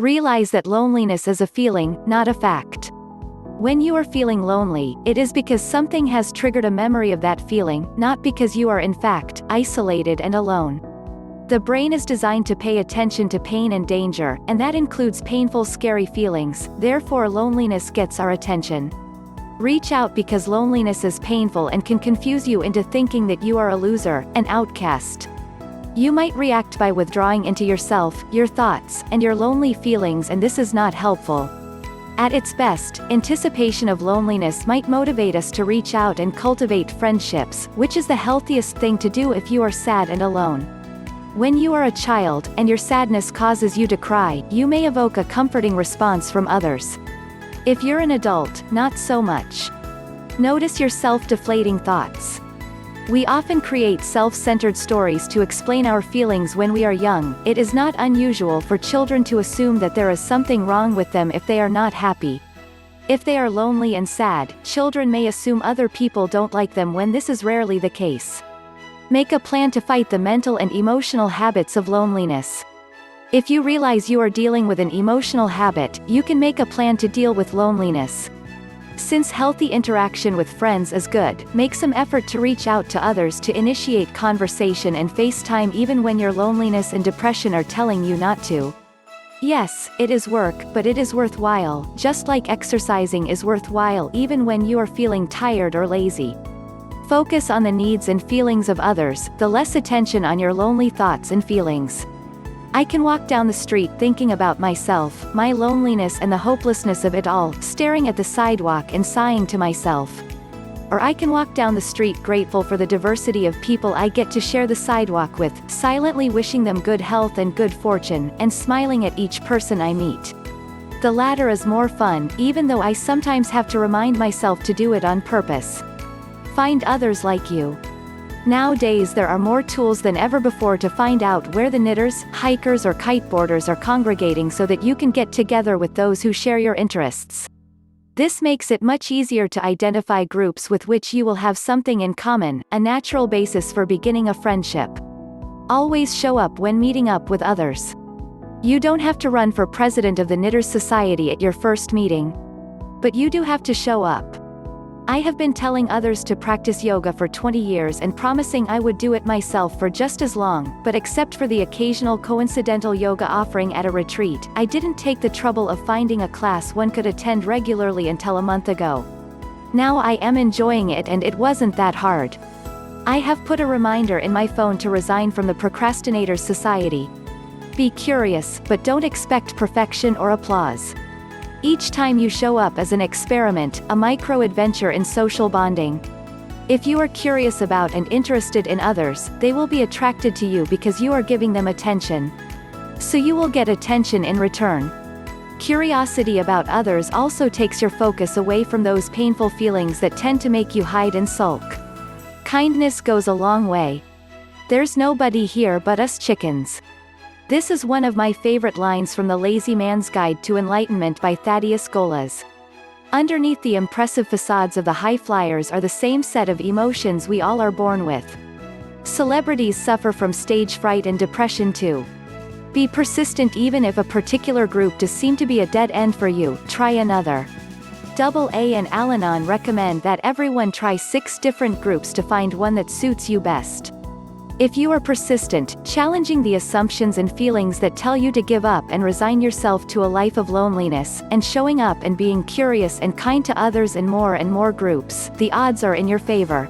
Realize that loneliness is a feeling, not a fact. When you are feeling lonely, it is because something has triggered a memory of that feeling, not because you are in fact isolated and alone. The brain is designed to pay attention to pain and danger, and that includes painful, scary feelings, therefore loneliness gets our attention. Reach out because loneliness is painful and can confuse you into thinking that you are a loser, an outcast. You might react by withdrawing into yourself, your thoughts, and your lonely feelings, and this is not helpful. At its best, anticipation of loneliness might motivate us to reach out and cultivate friendships, which is the healthiest thing to do if you are sad and alone. When you are a child, and your sadness causes you to cry, you may evoke a comforting response from others. If you're an adult, not so much. Notice your self-deflating thoughts. We often create self-centered stories to explain our feelings when we are young. It is not unusual for children to assume that there is something wrong with them if they are not happy. If they are lonely and sad, children may assume other people don't like them when this is rarely the case. Make a plan to fight the mental and emotional habits of loneliness. If you realize you are dealing with an emotional habit, you can make a plan to deal with loneliness. Since healthy interaction with friends is good, make some effort to reach out to others to initiate conversation and FaceTime even when your loneliness and depression are telling you not to. Yes, it is work, but it is worthwhile, just like exercising is worthwhile even when you are feeling tired or lazy. Focus on the needs and feelings of others, the less attention on your lonely thoughts and feelings. I can walk down the street thinking about myself, my loneliness and the hopelessness of it all, staring at the sidewalk and sighing to myself. Or I can walk down the street grateful for the diversity of people I get to share the sidewalk with, silently wishing them good health and good fortune, and smiling at each person I meet. The latter is more fun, even though I sometimes have to remind myself to do it on purpose. Find others like you. Nowadays there are more tools than ever before to find out where the knitters, hikers or kiteboarders are congregating so that you can get together with those who share your interests. This makes it much easier to identify groups with which you will have something in common, a natural basis for beginning a friendship. Always show up when meeting up with others. You don't have to run for president of the Knitters Society at your first meeting. But you do have to show up. I have been telling others to practice yoga for 20 years and promising I would do it myself for just as long, but except for the occasional coincidental yoga offering at a retreat, I didn't take the trouble of finding a class one could attend regularly until a month ago. Now I am enjoying it and it wasn't that hard. I have put a reminder in my phone to resign from the Procrastinators Society. Be curious, but don't expect perfection or applause. Each time you show up as an experiment, a micro-adventure in social bonding. If you are curious about and interested in others, they will be attracted to you because you are giving them attention. So you will get attention in return. Curiosity about others also takes your focus away from those painful feelings that tend to make you hide and sulk. Kindness goes a long way. There's nobody here but us chickens. This is one of my favorite lines from The Lazy Man's Guide to Enlightenment by Thaddeus Golas. Underneath the impressive facades of the high flyers are the same set of emotions we all are born with. Celebrities suffer from stage fright and depression too. Be persistent even if a particular group does seem to be a dead end for you, try another. AA and Al-Anon recommend that everyone try 6 different groups to find one that suits you best. If you are persistent, challenging the assumptions and feelings that tell you to give up and resign yourself to a life of loneliness, and showing up and being curious and kind to others in more and more groups, the odds are in your favor.